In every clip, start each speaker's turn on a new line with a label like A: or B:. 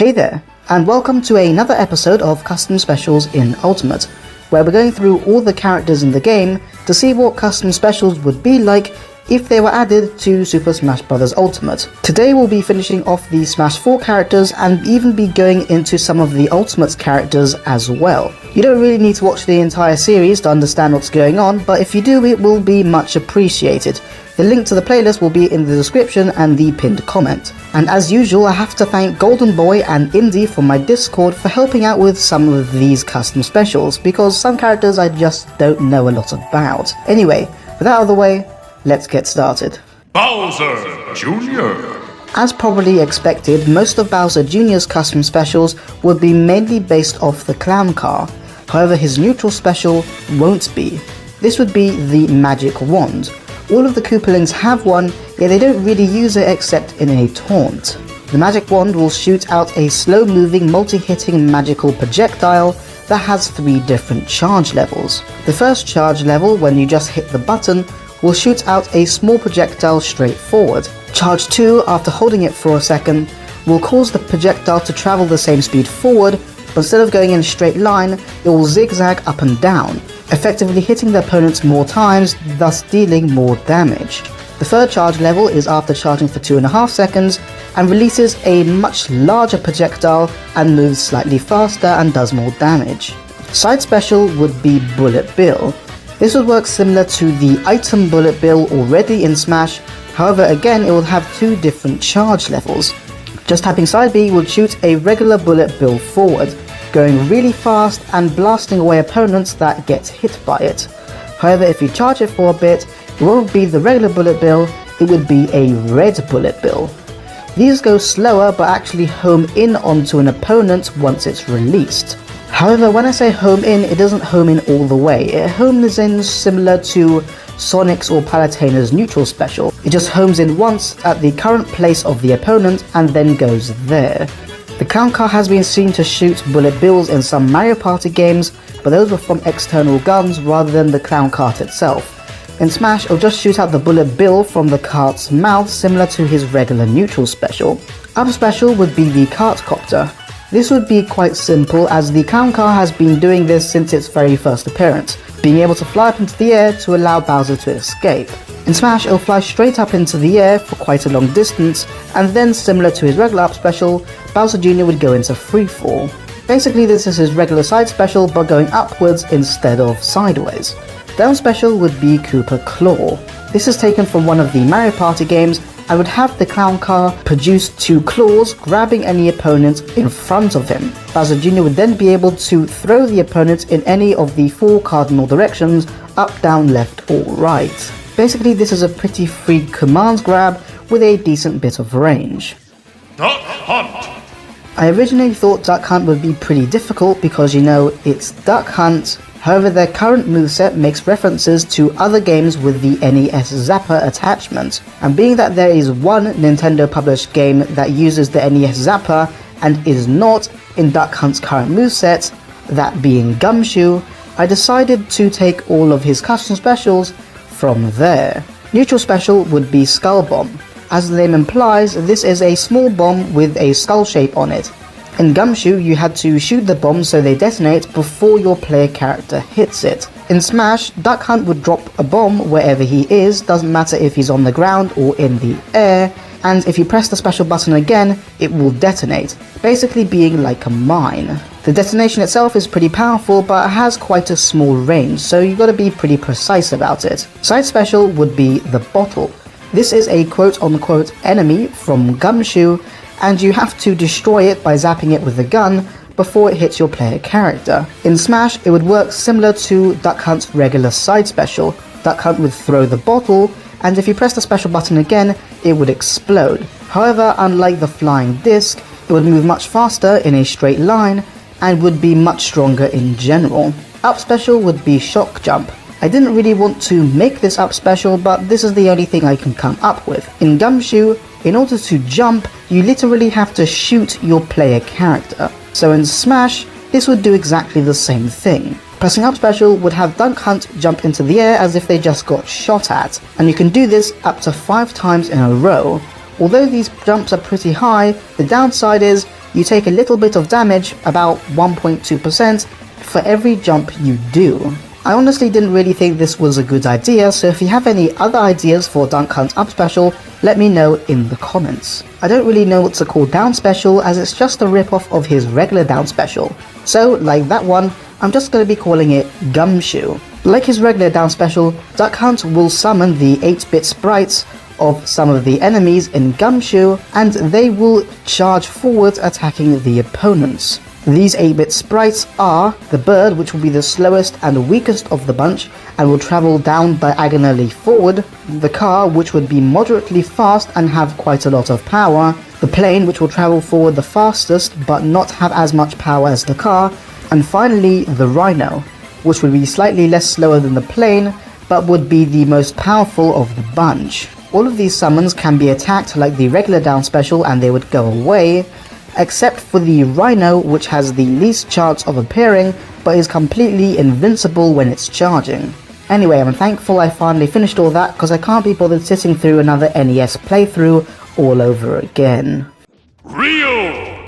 A: Hey there, and welcome to another episode of Custom Specials in Ultimate, where we're going through all the characters in the game to see what custom specials would be like if they were added to Super Smash Bros. Ultimate. Today we'll be finishing off the Smash 4 characters and even be going into some of the Ultimate characters as well. You don't really need to watch the entire series to understand what's going on, but if you do, it will be much appreciated. The link to the playlist will be in the description and the pinned comment. And as usual, I have to thank Golden Boy and Indy from my Discord for helping out with some of these custom specials, because some characters I just don't know a lot about. Anyway, with that out of the way, let's get started.
B: Bowser Jr.
A: As probably expected, most of Bowser Jr.'s custom specials would be mainly based off the clown car. However, his neutral special won't be. This would be the Magic Wand. All of the Koopalings have one, yet they don't really use it except in a taunt. The Magic Wand will shoot out a slow-moving, multi-hitting magical projectile that has 3 different charge levels. The first charge level, when you just hit the button, will shoot out a small projectile straight forward. Charge 2, after holding it for a second, will cause the projectile to travel the same speed forward, but instead of going in a straight line, it will zigzag up and down, effectively hitting the opponents more times, thus dealing more damage. The third charge level is after charging for 2.5 seconds and releases a much larger projectile and moves slightly faster and does more damage. Side special would be Bullet Bill. This would work similar to the item Bullet Bill already in Smash, however again it will have 2 different charge levels. Just tapping side B would shoot a regular Bullet Bill forward, going really fast and blasting away opponents that get hit by it. However, if you charge it for a bit, it won't be the regular Bullet Bill, it would be a red Bullet Bill. These go slower but actually home in onto an opponent once it's released. However, when I say home in, it doesn't home in all the way. It homes in similar to Sonic's or Palutena's neutral special. It just homes in once at the current place of the opponent and then goes there. The clown car has been seen to shoot bullet bills in some Mario Party games, but those were from external guns rather than the clown cart itself. In Smash, it'll just shoot out the bullet bill from the cart's mouth, similar to his regular neutral special. Up special would be the cart copter. This would be quite simple, as the clown car has been doing this since its very first appearance, being able to fly up into the air to allow Bowser to escape. In Smash, it'll fly straight up into the air for quite a long distance, and then similar to his regular up special, Bowser Jr. would go into freefall. Basically, this is his regular side special, but going upwards instead of sideways. Down special would be Koopa Claw. This is taken from one of the Mario Party games, and would have the clown car produce 2 claws grabbing any opponent in front of him. Bowser Jr. would then be able to throw the opponent in any of the 4 cardinal directions, up, down, left or right. Basically, this is a pretty free command grab with a decent bit of range.
B: Duck Hunt.
A: I originally thought Duck Hunt would be pretty difficult because, you know, it's Duck Hunt. However, their current moveset makes references to other games with the NES Zapper attachment. And being that there is one Nintendo published game that uses the NES Zapper and is not in Duck Hunt's current moveset, that being Gumshoe, I decided to take all of his custom specials from there. Neutral special would be Skull Bomb. As the name implies, this is a small bomb with a skull shape on it. In Gumshoe, you had to shoot the bombs so they detonate before your player character hits it. In Smash, Duck Hunt would drop a bomb wherever he is, doesn't matter if he's on the ground or in the air, and if you press the special button again, it will detonate, basically being like a mine. The detonation itself is pretty powerful, but it has quite a small range, so you gotta be pretty precise about it. Side special would be the Bottle. This is a quote-unquote enemy from Gumshoe, and you have to destroy it by zapping it with a gun before it hits your player character. In Smash, it would work similar to Duck Hunt's regular side special. Duck Hunt would throw the bottle, and if you press the special button again, it would explode. However, unlike the flying disc, it would move much faster in a straight line, and would be much stronger in general. Up special would be Shock Jump. I didn't really want to make this up special, but this is the only thing I can come up with. In Gumshoe, in order to jump, you literally have to shoot your player character. So in Smash, this would do exactly the same thing. Pressing up special would have Duck Hunt jump into the air as if they just got shot at, and you can do this up to 5 times in a row. Although these jumps are pretty high, the downside is you take a little bit of damage, about 1.2%, for every jump you do. I honestly didn't really think this was a good idea, so if you have any other ideas for Dunk Hunt's up special, let me know in the comments. I don't really know what to call down special, as it's just a rip-off of his regular down special. So, like that one, I'm just going to be calling it Gumshoe. Like his regular down special, Duck Hunt will summon the 8-bit sprites of some of the enemies in Gumshoe, and they will charge forward attacking the opponents. These 8-bit sprites are the bird, which will be the slowest and weakest of the bunch and will travel down diagonally forward, the car, which would be moderately fast and have quite a lot of power, the plane, which will travel forward the fastest but not have as much power as the car, and finally the rhino, which would be slightly less slower than the plane but would be the most powerful of the bunch. All of these summons can be attacked like the regular down special and they would go away, except for the rhino, which has the least chance of appearing but is completely invincible when it's charging. Anyway, I'm thankful I finally finished all that because I can't be bothered sitting through another NES playthrough all over again.
B: Ryu!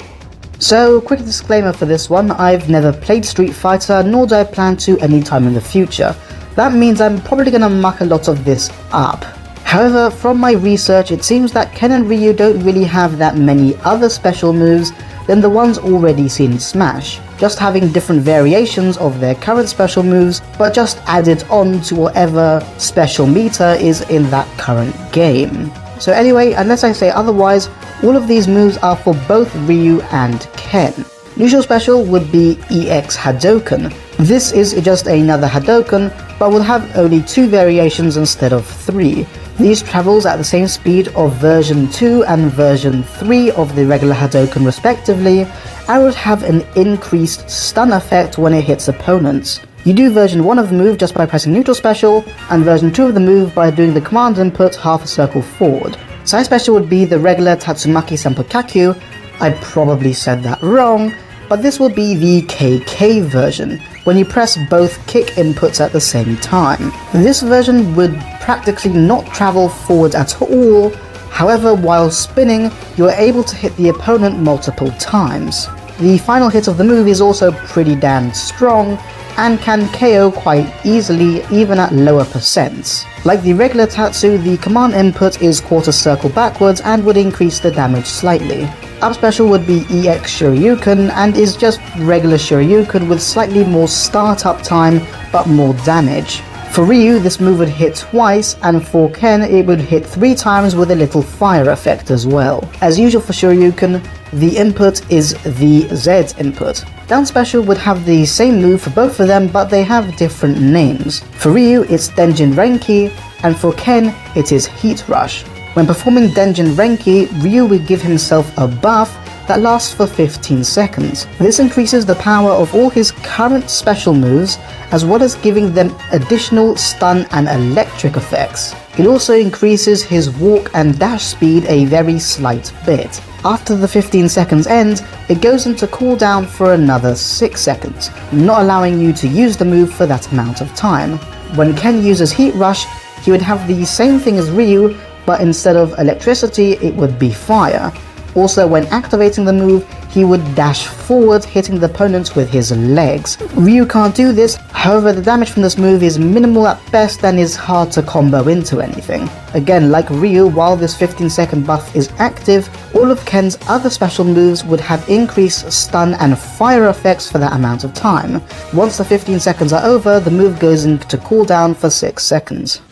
A: So, quick disclaimer for this one, I've never played Street Fighter, nor do I plan to anytime in the future. That means I'm probably gonna muck a lot of this up. However, from my research, it seems that Ken and Ryu don't really have that many other special moves than the ones already seen in Smash, just having different variations of their current special moves, but just added on to whatever special meter is in that current game. So anyway, unless I say otherwise, all of these moves are for both Ryu and Ken. Neutral special would be EX Hadoken. This is just another Hadoken, but will have only 2 variations instead of 3. These travels at the same speed of version 2 and version 3 of the regular Hadoken respectively, and would have an increased stun effect when it hits opponents. You do version 1 of the move just by pressing neutral special, and version 2 of the move by doing the command input half a circle forward. Side special would be the regular Tatsumaki Senpukakyu. I probably said that wrong, but this will be the KK version, when you press both kick inputs at the same time. This version would practically not travel forward at all, however while spinning you are able to hit the opponent multiple times. The final hit of the move is also pretty damn strong, and can KO quite easily even at lower percents. Like the regular Tatsu, the command input is quarter circle backwards and would increase the damage slightly. Up special would be EX Shoryuken and is just regular Shoryuken with slightly more startup time but more damage. For Ryu, this move would hit twice, and for Ken it would hit 3 times with a little fire effect as well. As usual for Shoryuken, the input is the Z input. Down special would have the same move for both of them, but they have different names. For Ryu it's Denjin Renki, and for Ken it is Heat Rush. When performing Denjin Renki, Ryu would give himself a buff that lasts for 15 seconds. This increases the power of all his current special moves, as well as giving them additional stun and electric effects. It also increases his walk and dash speed a very slight bit. After the 15 seconds ends, it goes into cooldown for another 6 seconds, not allowing you to use the move for that amount of time. When Ken uses Heat Rush, he would have the same thing as Ryu, but instead of electricity it would be fire. Also, when activating the move, he would dash forward, hitting the opponents with his legs. Ryu can't do this, however the damage from this move is minimal at best and is hard to combo into anything. Again, like Ryu, while this 15-second buff is active, all of Ken's other special moves would have increased stun and fire effects for that amount of time. Once the 15 seconds are over, the move goes into cooldown for 6 seconds.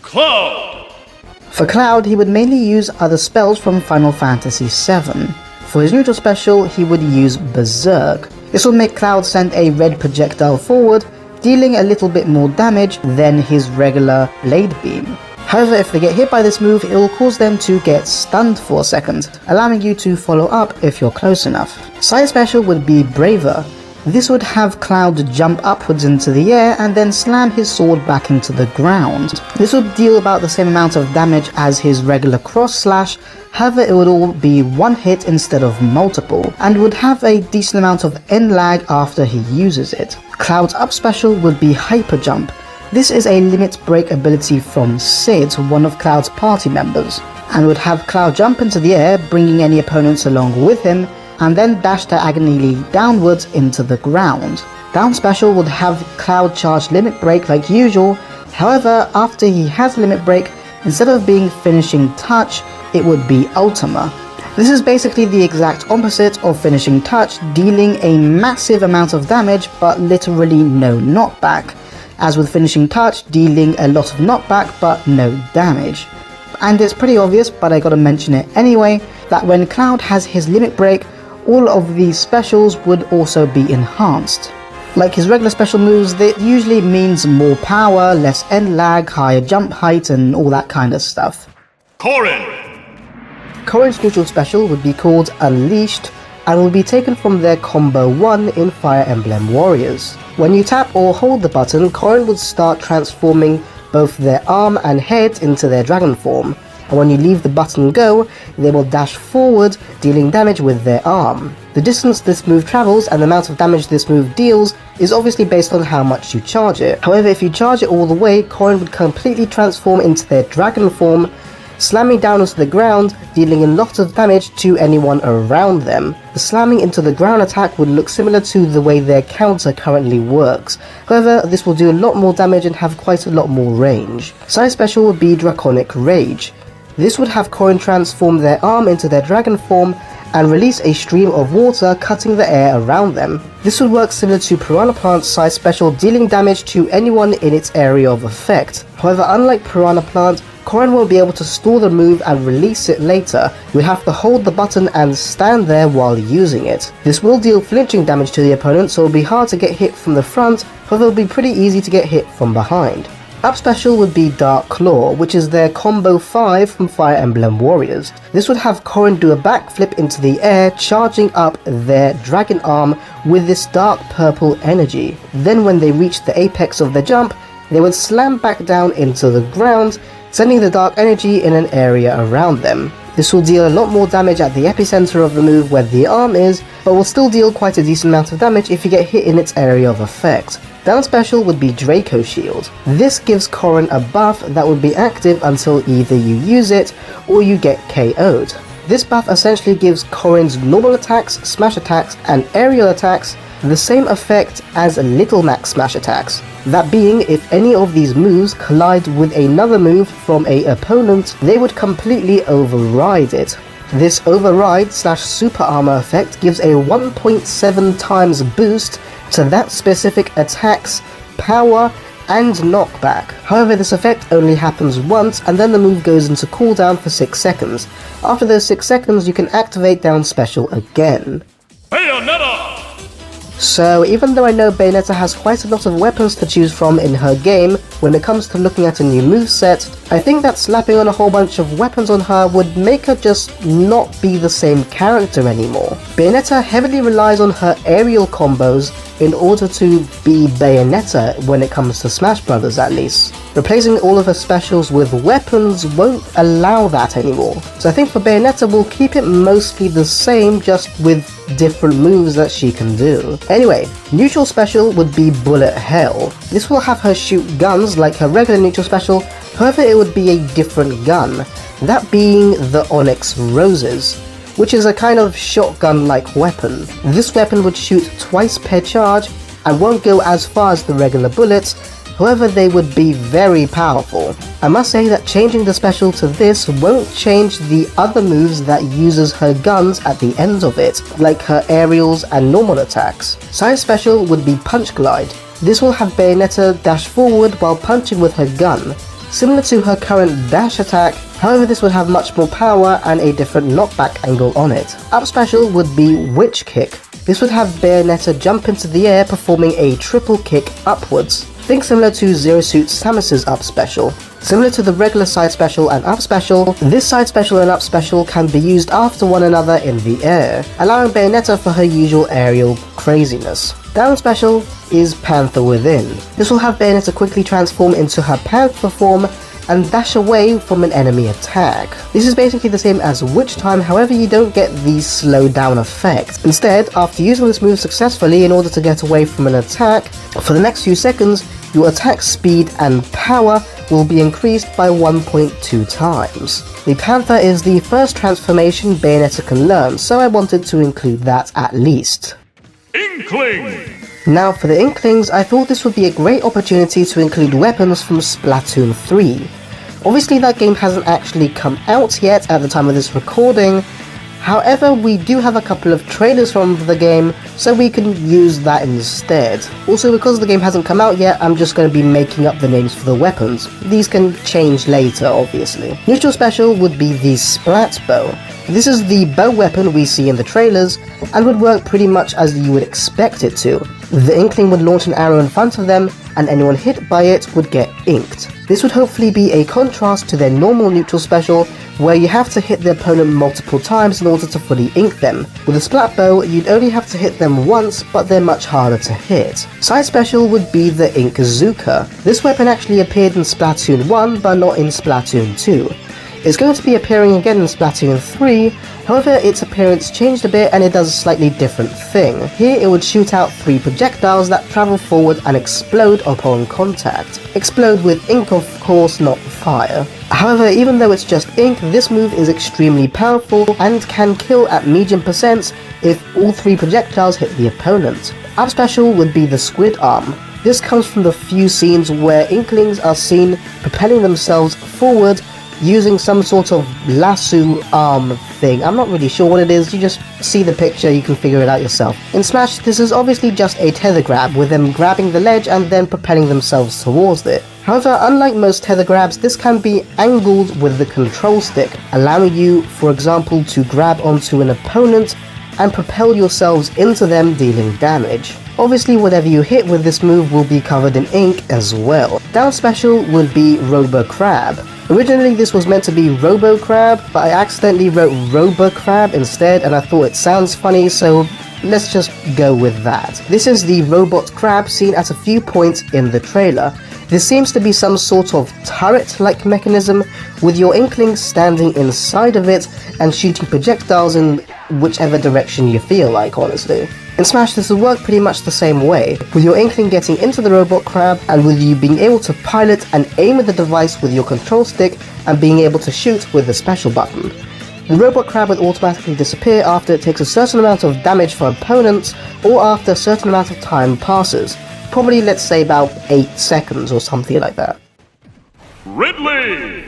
B: Cloud!
A: For Cloud, he would mainly use other spells from Final Fantasy VII. For his neutral special, he would use Berserk. This will make Cloud send a red projectile forward, dealing a little bit more damage than his regular Blade Beam. However, if they get hit by this move, it will cause them to get stunned for a second, allowing you to follow up if you're close enough. Side special would be Braver. This would have Cloud jump upwards into the air and then slam his sword back into the ground. This would deal about the same amount of damage as his regular cross slash, however it would all be one hit instead of multiple, and would have a decent amount of end lag after he uses it. Cloud's up special would be Hyper Jump. This is a limit break ability from Sid, one of Cloud's party members, and would have Cloud jump into the air, bringing any opponents along with him, and then dash diagonally downwards into the ground. Down special would have Cloud charge Limit Break like usual, however after he has Limit Break, instead of being Finishing Touch, it would be Ultima. This is basically the exact opposite of Finishing Touch, dealing a massive amount of damage but literally no knockback, as with Finishing Touch dealing a lot of knockback but no damage. And it's pretty obvious, but I gotta mention it anyway, that when Cloud has his Limit Break, all of these specials would also be enhanced. Like his regular special moves, that usually means more power, less end lag, higher jump height and all that kind of stuff.
B: Corrin.
A: Corrin's neutral special would be called Unleashed and will be taken from their combo 1 in Fire Emblem Warriors. When you tap or hold the button, Corrin would start transforming both their arm and head into their dragon form, and when you leave the button go, they will dash forward, dealing damage with their arm. The distance this move travels and the amount of damage this move deals is obviously based on how much you charge it. However, if you charge it all the way, Corrin would completely transform into their dragon form, slamming down onto the ground, dealing a lot of damage to anyone around them. The slamming into the ground attack would look similar to the way their counter currently works. However, this will do a lot more damage and have quite a lot more range. Side special would be Draconic Rage. This would have Corrin transform their arm into their dragon form and release a stream of water cutting the air around them. This would work similar to Piranha Plant's side special, dealing damage to anyone in its area of effect. However, unlike Piranha Plant, Corrin won't be able to store the move and release it later. You have to hold the button and stand there while using it. This will deal flinching damage to the opponent, so it'll be hard to get hit from the front, however it'll be pretty easy to get hit from behind. Up special would be Dark Claw, which is their combo 5 from Fire Emblem Warriors. This would have Corrin do a backflip into the air, charging up their dragon arm with this dark purple energy. Then when they reach the apex of their jump, they would slam back down into the ground, sending the dark energy in an area around them. This will deal a lot more damage at the epicenter of the move where the arm is, but will still deal quite a decent amount of damage if you get hit in its area of effect. Down special would be Draco Shield. This gives Corrin a buff that would be active until either you use it or you get KO'd. This buff essentially gives Corrin's normal attacks, smash attacks, and aerial attacks the same effect as Little Max smash attacks. That being, if any of these moves collide with another move from an opponent, they would completely override it. This override / super armor effect gives a 1.7 times boost to that specific attack's power and knockback. However, this effect only happens once and then the move goes into cooldown for 6 seconds. After those 6 seconds, you can activate down special again.
B: Bayonetta.
A: So even though I know Bayonetta has quite a lot of weapons to choose from in her game, when it comes to looking at a new moveset, I think that slapping on a whole bunch of weapons on her would make her just not be the same character anymore. Bayonetta heavily relies on her aerial combos in order to be Bayonetta when it comes to Smash Brothers at least. Replacing all of her specials with weapons won't allow that anymore. So I think for Bayonetta we'll keep it mostly the same, just with different moves that she can do. Anyway, neutral special would be Bullet Hell. This will have her shoot guns like her regular neutral special, however it would be a different gun, that being the Onyx Roses, which is a kind of shotgun-like weapon. This weapon would shoot twice per charge and won't go as far as the regular bullets, however they would be very powerful. I must say that changing the special to this won't change the other moves that uses her guns at the end of it, like her aerials and normal attacks. Side special would be Punch Glide. This will have Bayonetta dash forward while punching with her gun, similar to her current dash attack, however this would have much more power and a different knockback angle on it. Up special would be Witch Kick. This would have Bayonetta jump into the air performing a triple kick upwards. Think similar to Zero Suit Samus's up special. Similar to the regular side special and up special, this side special and up special can be used after one another in the air, allowing Bayonetta for her usual aerial craziness. Down special is Panther Within. This will have Bayonetta quickly transform into her Panther form and dash away from an enemy attack. This is basically the same as Witch Time, however you don't get the slow down effect. Instead, after using this move successfully in order to get away from an attack, for the next few seconds, your attack speed and power will be increased by 1.2 times. The Panther is the first transformation Bayonetta can learn, so I wanted to include that at least.
B: Inkling!
A: Now for the Inklings, I thought this would be a great opportunity to include weapons from Splatoon 3. Obviously that game hasn't actually come out yet at the time of this recording, however we do have a couple of trailers from the game, so we can use that instead. Also, because the game hasn't come out yet, I'm just going to be making up the names for the weapons. These can change later, obviously. Neutral Special would be the Splat Bow. This is the bow weapon we see in the trailers, and would work pretty much as you would expect it to. The Inkling would launch an arrow in front of them, and anyone hit by it would get inked. This would hopefully be a contrast to their normal neutral special, where you have to hit the opponent multiple times in order to fully ink them. With a Splat Bow, you'd only have to hit them once, but they're much harder to hit. Side special would be the Inkazooka. This weapon actually appeared in Splatoon 1, but not in Splatoon 2. It's going to be appearing again in Splatoon 3, however its appearance changed a bit and it does a slightly different thing. Here it would shoot out 3 projectiles that travel forward and explode upon contact. Explode with ink, of course, not fire. However, even though it's just ink, this move is extremely powerful and can kill at medium percents if all 3 projectiles hit the opponent. Up special would be the Squid Arm. This comes from the few scenes where Inklings are seen propelling themselves forward using some sort of lasso arm thing. I'm not really sure what it is, you just see the picture, you can figure it out yourself. In Smash, this is obviously just a tether grab, with them grabbing the ledge and then propelling themselves towards it. However, unlike most tether grabs, this can be angled with the control stick, allowing you, for example, to grab onto an opponent and propel yourselves into them, dealing damage. Obviously, whatever you hit with this move will be covered in ink as well. Down special would be Robo Crab. Originally this was meant to be Robo Crab, but I accidentally wrote Robo Crab instead and I thought it sounds funny, so let's just go with that. This is the robot crab seen at a few points in the trailer. This seems to be some sort of turret-like mechanism, with your Inkling standing inside of it and shooting projectiles in whichever direction you feel like, honestly. In Smash, this will work pretty much the same way, with your Inkling getting into the robot crab and with you being able to pilot and aim at the device with your control stick and being able to shoot with the special button. The robot crab would automatically disappear after it takes a certain amount of damage from opponents or after a certain amount of time passes. Probably, let's say, about 8 seconds or something like that.
B: Ridley!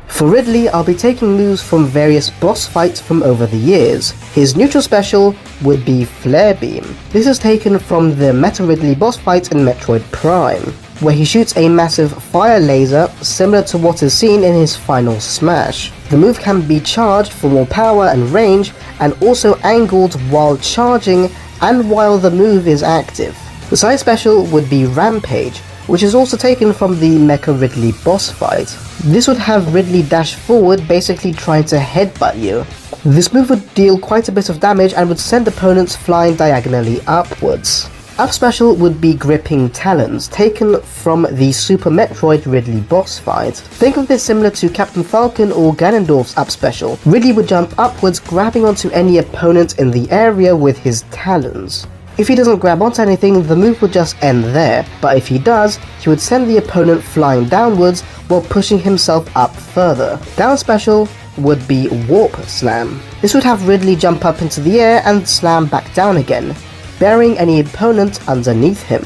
A: For Ridley, I'll be taking moves from various boss fights from over the years. His neutral special would be Flare Beam. This is taken from the Meta Ridley boss fight in Metroid Prime, where he shoots a massive fire laser similar to what is seen in his final Smash. The move can be charged for more power and range, and also angled while charging and while the move is active. The side special would be Rampage, which is also taken from the Mecha Ridley boss fight. This would have Ridley dash forward, basically trying to headbutt you. This move would deal quite a bit of damage and would send opponents flying diagonally upwards. Up special would be Gripping Talons, taken from the Super Metroid Ridley boss fight. Think of this similar to Captain Falcon or Ganondorf's up special. Ridley would jump upwards, grabbing onto any opponent in the area with his talons. If he doesn't grab onto anything, the move would just end there, but if he does, he would send the opponent flying downwards while pushing himself up further. Down special would be Warp Slam. This would have Ridley jump up into the air and slam back down again, burying any opponent underneath him.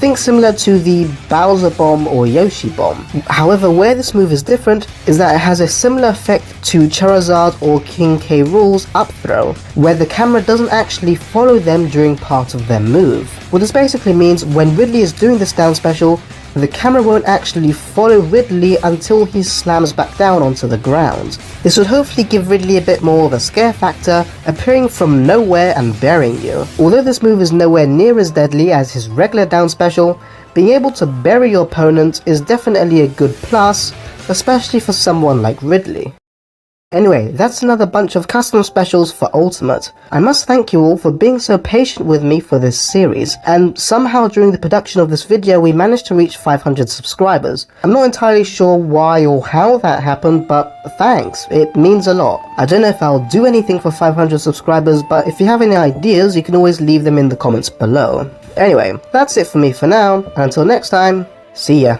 A: Think similar to the Bowser Bomb or Yoshi Bomb. However, where this move is different is that it has a similar effect to Charizard or King K. Rool's up throw, where the camera doesn't actually follow them during part of their move. What this basically means, when Ridley is doing this down special, the camera won't actually follow Ridley until he slams back down onto the ground. This would hopefully give Ridley a bit more of a scare factor, appearing from nowhere and burying you. Although this move is nowhere near as deadly as his regular down special, being able to bury your opponent is definitely a good plus, especially for someone like Ridley. Anyway, that's another bunch of custom specials for Ultimate. I must thank you all for being so patient with me for this series, and somehow during the production of this video we managed to reach 500 subscribers. I'm not entirely sure why or how that happened, but thanks, it means a lot. I don't know if I'll do anything for 500 subscribers, but if you have any ideas you can always leave them in the comments below. Anyway, that's it for me for now, and until next time, see ya.